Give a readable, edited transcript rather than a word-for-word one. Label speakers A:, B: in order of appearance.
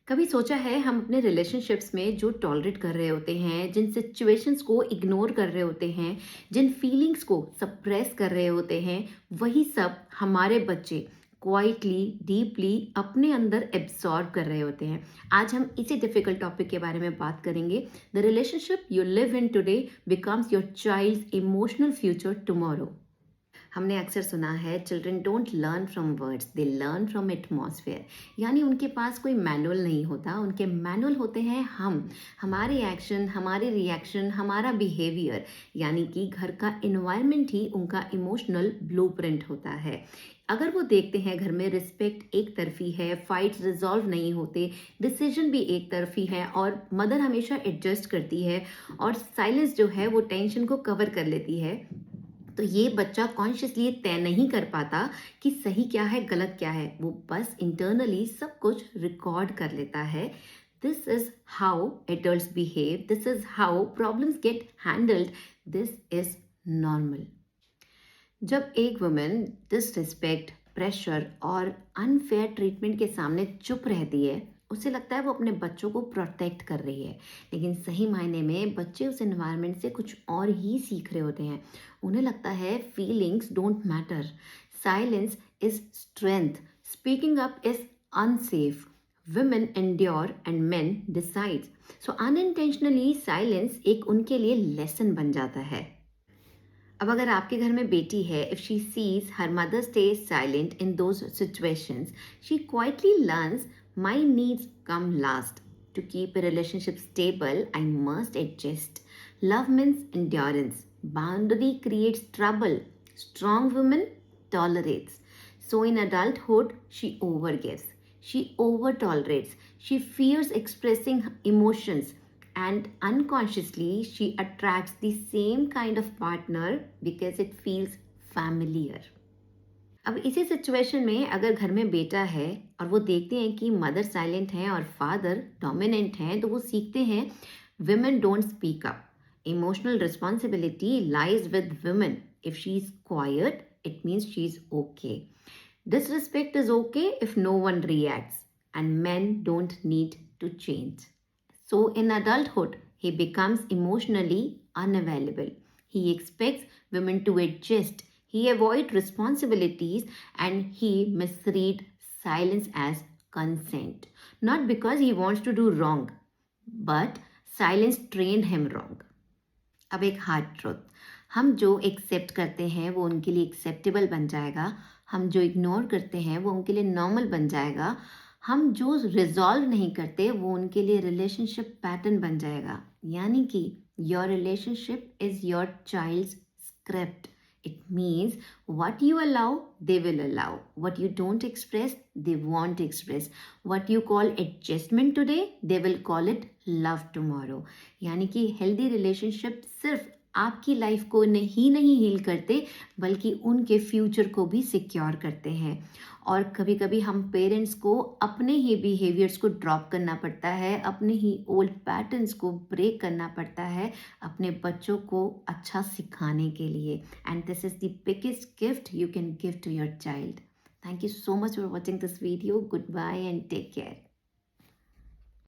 A: कभी सोचा है हम अपने रिलेशनशिप्स में जो टॉलरेट कर रहे होते हैं, जिन सिचुएशंस को इग्नोर कर रहे होते हैं, जिन फीलिंग्स को सप्रेस कर रहे होते हैं, वही सब हमारे बच्चे क्वाइटली डीपली अपने अंदर एब्सॉर्ब कर रहे होते हैं। आज हम इसी डिफिकल्ट टॉपिक के बारे में बात करेंगे। The relationship you live in today becomes your child emotional future tomorrow. हमने अक्सर सुना है children don't learn from words, they learn from atmosphere. यानी उनके पास कोई मैनुअल नहीं होता, उनके मैनुअल होते हैं हम, हमारे एक्शन, हमारे रिएक्शन, हमारा बिहेवियर। यानी कि घर का इन्वायरमेंट ही उनका इमोशनल ब्लूप्रिंट होता है। अगर वो देखते हैं घर में रिस्पेक्ट एक तरफी है, फाइट्स रिजॉल्व नहीं होते, डिसीजन भी एक तरफी है और मदर हमेशा एडजस्ट करती है और साइलेंस जो है वो टेंशन को कवर कर लेती है, तो ये बच्चा कॉन्शियसली तय नहीं कर पाता कि सही क्या है गलत क्या है। वो बस इंटरनली सब कुछ रिकॉर्ड कर लेता है। This is how adults behave, this is how problems get handled, this is normal. जब एक वुमेन डिसरिस्पेक्ट, प्रेशर और अनफेयर ट्रीटमेंट के सामने चुप रहती है, उसे लगता है वो अपने बच्चों को प्रोटेक्ट कर रही है। लेकिन सही मायने में बच्चे उस एनवायरनमेंट से कुछ और ही सीख रहे होते हैं। उन्हें लगता है feelings don't matter, silence is strength, speaking up is unsafe, women endure and men decide। So unintentionally silence एक उनके लिए लेसन बन जाता है। अब अगर आपके घर में बेटी है, if she sees her mother stay silent in those situations, she quietly learns my needs come last. To keep a relationship stable, I must adjust. Love means endurance. Boundary creates trouble. Strong woman tolerates. So in adulthood, she overgives. She over tolerates. She fears expressing emotions, and unconsciously she attracts the same kind of partner because it feels familiar। अब इसी situation में अगर घर में बेटा है और वो देखते हैं कि मदर साइलेंट है और फादर डोमिनेंट हैं, तो वो सीखते हैं women don't speak up, emotional responsibility lies with women, if she is quiet it means she is okay, disrespect is okay if no one reacts, and men don't need to change। So in adulthood, he becomes emotionally unavailable. He expects women to adjust. He avoids responsibilities and he misreads silence as consent. Not because he wants to do wrong, but silence trained him wrong। अब एक hard truth, हम जो accept करते हैं वो उनके लिए acceptable बन जाएगा, हम जो इग्नोर करते हैं वो उनके लिए नॉर्मल बन जाएगा, हम जो रिजॉल्व नहीं करते वो उनके लिए रिलेशनशिप पैटर्न बन जाएगा। यानी कि your relationship is your child's script. It means what you allow they will allow, what you don't express they won't express, what you call adjustment today they will call it love tomorrow। यानी कि healthy relationship सिर्फ आपकी life को नहीं heal करते, बल्कि उनके future को भी सिक्योर करते हैं। और कभी कभी हम पेरेंट्स को अपने ही बिहेवियर्स को ड्रॉप करना पड़ता है, अपने ही ओल्ड पैटर्न्स को ब्रेक करना पड़ता है अपने बच्चों को अच्छा सिखाने के लिए। And this is the biggest gift you can give to your child। Thank you so much for watching this video. Goodbye and take care।